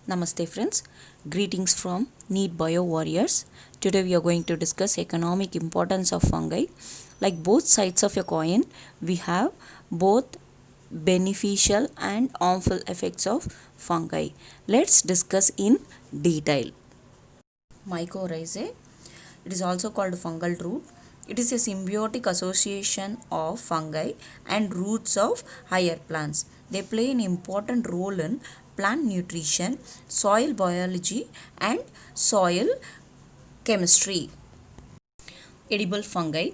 Namaste friends, greetings from Need Bio Warriors. Today we are going to discuss economic importance of fungi. Like both sides of a coin, we have both beneficial and harmful effects of fungi. Let's discuss in detail. Mycorrhizae, it is also called fungal root. It is a symbiotic association of fungi and roots of higher plants. They play an important role in plant nutrition, soil biology, and soil chemistry. Edible fungi.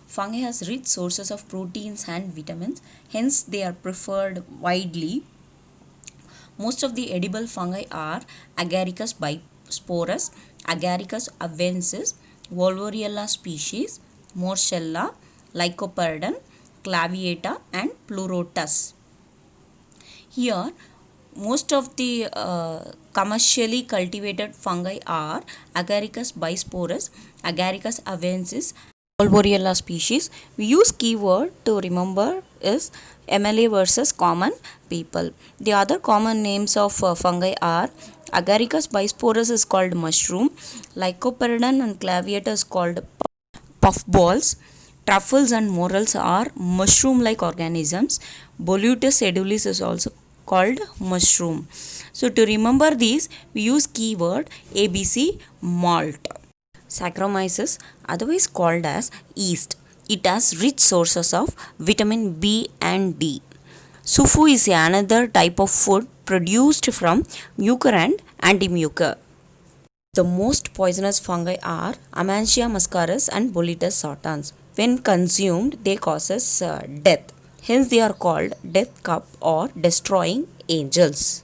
Fungi has rich sources of proteins and vitamins, hence they are preferred widely. Most of the edible fungi are Agaricus bisporus, Agaricus avensis, Volvoriella species, Morcella, Lycoperdon, Claviata, and Pleurotus. Here, most of the commercially cultivated fungi are Agaricus bisporus, Agaricus avensis, Volvoriella species. We use keyword to remember is MLA versus common people. The other common names of fungi are Agaricus bisporus is called mushroom, Lycoperdon and Claviata is called puffballs. Truffles and morels are mushroom-like organisms. Boletus edulis is also called mushroom. So to remember these, we use keyword ABC malt. Saccharomyces, otherwise called as yeast. It has rich sources of vitamin B and D. Sufu is another type of food produced from mucor and antimucor. The most poisonous fungi are Amansia muscaris and Boletus sartans. When consumed, they causes death. Hence, they are called death cup or destroying angels.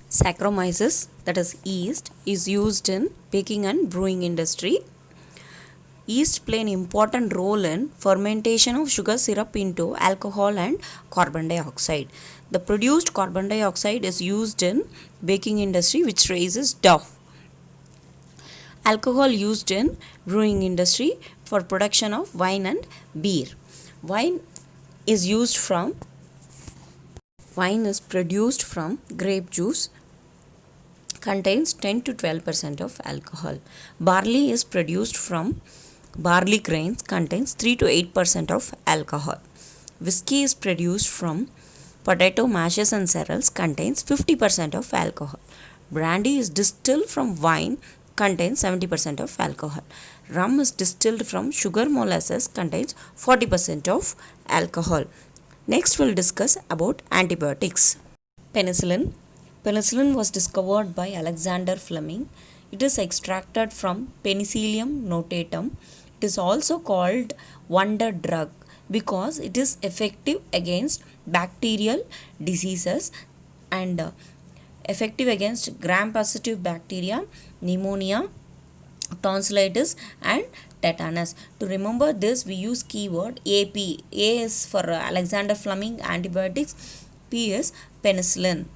Saccharomyces, that is yeast, is used in baking and brewing industry. Yeast play an important role in fermentation of sugar syrup into alcohol and carbon dioxide. The produced carbon dioxide is used in baking industry, which raises dough. Alcohol used in brewing industry for production of wine and beer. Wine is produced from grape juice, contains 10 to 12% of alcohol. Barley is produced from barley grains, contains 3 to 8% of alcohol. Whiskey is produced from potato mashes and cereals, contains 50% of alcohol. Brandy is distilled from wine, contains 70% of alcohol. Rum is distilled from sugar molasses, contains 40% of alcohol. Next we'll discuss about antibiotics. Penicillin. Penicillin was discovered by Alexander Fleming. It is extracted from Penicillium notatum. It is also called wonder drug because it is effective against bacterial diseases and effective against gram-positive bacteria, pneumonia, tonsillitis and tetanus. To remember this, we use keyword AP. A is for Alexander Fleming antibiotics, P is penicillin.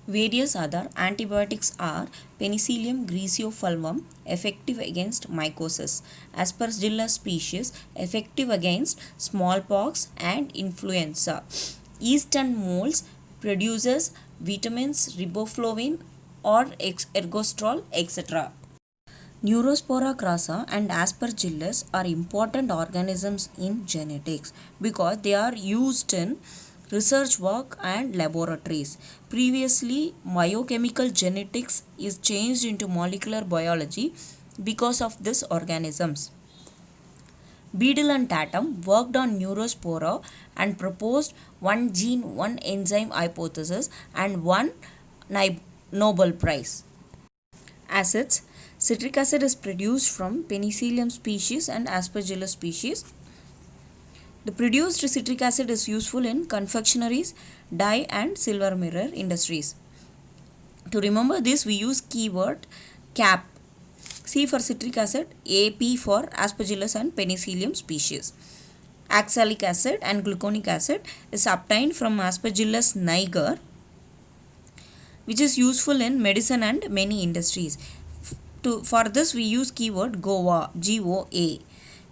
Various other antibiotics are Penicillium griseofulvum, effective against mycosis, Aspergillus species, effective against smallpox and influenza. Yeast and molds produces vitamins riboflavin or ergosterol, etc. Neurospora crassa and Aspergillus are important organisms in genetics because they are used in research work and laboratories. Previously, biochemical genetics is changed into molecular biology because of these organisms. Beadle and Tatum worked on Neurospora and proposed one gene, one enzyme hypothesis and won Nobel Prize. Acids. Citric acid is produced from Penicillium species and Aspergillus species. The produced citric acid is useful in confectionaries, dye and silver mirror industries. To remember this, we use keyword CAP. C for citric acid, AP for Aspergillus and Penicillium species. Oxalic acid and gluconic acid is obtained from Aspergillus niger, which is useful in medicine and many industries. For this, we use keyword GOA, G-O-A.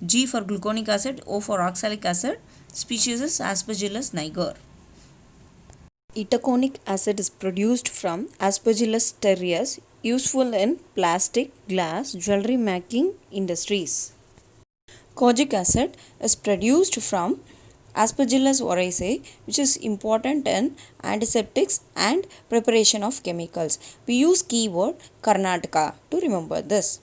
G for gluconic acid, O for oxalic acid, species is Aspergillus niger. Itaconic acid is produced from Aspergillus terreus, useful in plastic, glass, jewelry making industries. Kojic acid is produced from Aspergillus oryzae, which is important in antiseptics and preparation of chemicals. We use keyword Karnataka to remember this.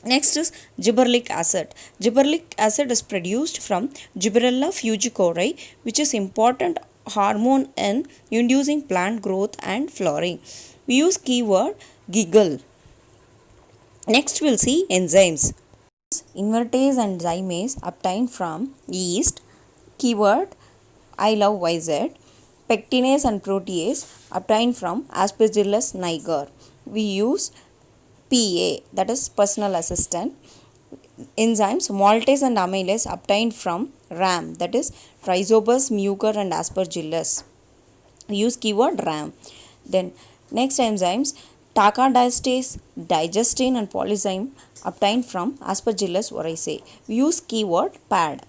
Next is gibberellic acid. Gibberellic acid is produced from Gibberella fungicori, which is important hormone in inducing plant growth and flowering. We use keyword giggle. Next we'll see enzymes. Invertase and zymase obtained from yeast, keyword I love YZ. Pectinase and protease obtained from Aspergillus niger. We use PA, that is personal assistant. Enzymes maltase and amylase obtained from RAM, that is Rhizobus, Mucor and Aspergillus. We use keyword RAM. Then next enzymes takadiastase, digestine and polyzyme obtained from Aspergillus oryzae. We use keyword PAD.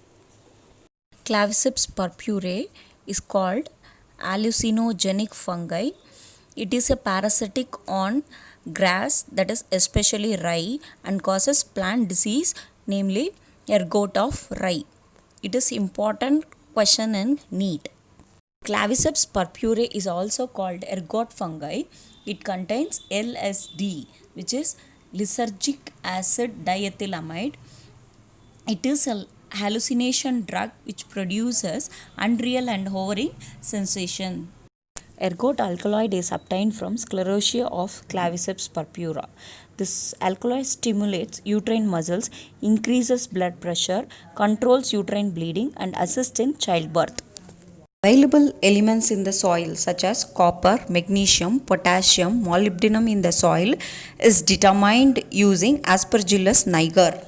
Claviceps purpurae is called hallucinogenic fungi. It is a parasitic on grass, that is especially rye, and causes plant disease, namely ergot of rye. It is important question in NEET. Claviceps purpurae is also called ergot fungi. It contains LSD, which is lysergic acid diethylamide. It is a hallucination drug which produces unreal and hovering sensation. Ergot alkaloid is obtained from Sclerotia of Claviceps purpura. This alkaloid stimulates uterine muscles, increases blood pressure, controls uterine bleeding, and assists in childbirth. Available elements in the soil such as copper, magnesium, potassium, molybdenum in the soil is determined using Aspergillus niger.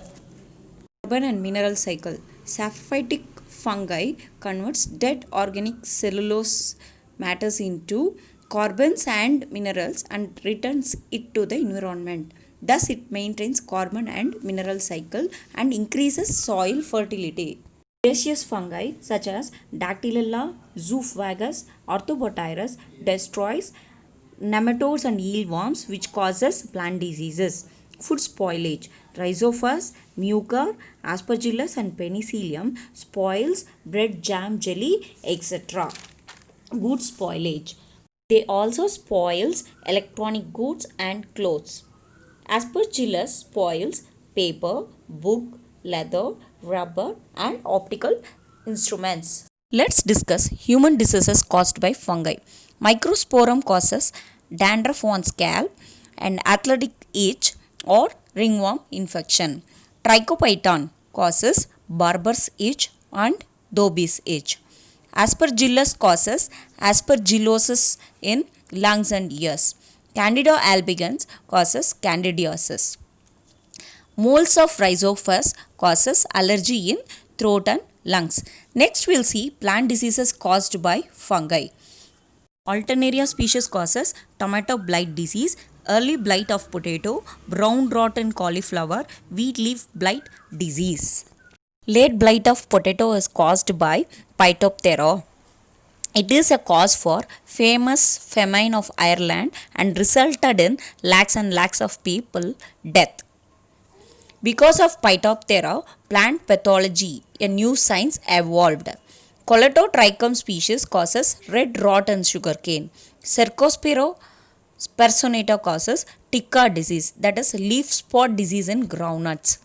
Carbon and mineral cycle. Saprophytic fungi converts dead organic cellulose matters into carbons and minerals and returns it to the environment. Thus, it maintains carbon and mineral cycle and increases soil fertility. Herbaceous fungi such as Dactylella, Zoophagus, Orthobotyrus destroys nematodes and eelworms, which causes plant diseases. Food spoilage. Rhizophus, Mucor, Aspergillus and Penicillium spoils bread, jam, jelly, etc. Good spoilage. They also spoils electronic goods and clothes. Aspergillus spoils paper, book, leather, rubber and optical instruments. Let's discuss human diseases caused by fungi. Microsporum causes dandruff on scalp and athletic itch or ringworm infection. Trichophyton causes barber's itch and Dobie's itch. Aspergillus causes aspergillosis in lungs and ears. Candida albicans causes candidiasis. Moles of Rhizophus causes allergy in throat and lungs. Next we'll see plant diseases caused by fungi. Alternaria species causes tomato blight disease, early blight of potato, brown rot in cauliflower, wheat leaf blight disease. Late blight of potato is caused by Phytophthora. It is a cause for famous famine of Ireland and resulted in lakhs and lakhs of people death. Because of Phytophthora, plant pathology, a new science evolved. Colletotrichum species causes red rot in sugarcane. Cercospora personata causes ticca disease, that is leaf spot disease in groundnuts.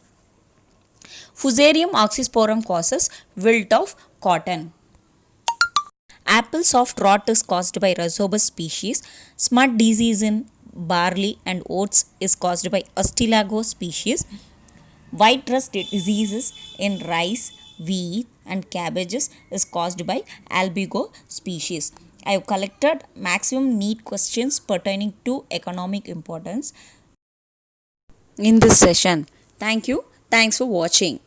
Fusarium oxysporum causes wilt of cotton. Apple soft rot is caused by Rhizobus species. Smut disease in barley and oats is caused by Astilago species. White rust diseases in rice, wheat and cabbages is caused by Albigo species. I have collected maximum NEET questions pertaining to economic importance in this session. Thank you. Thanks for watching.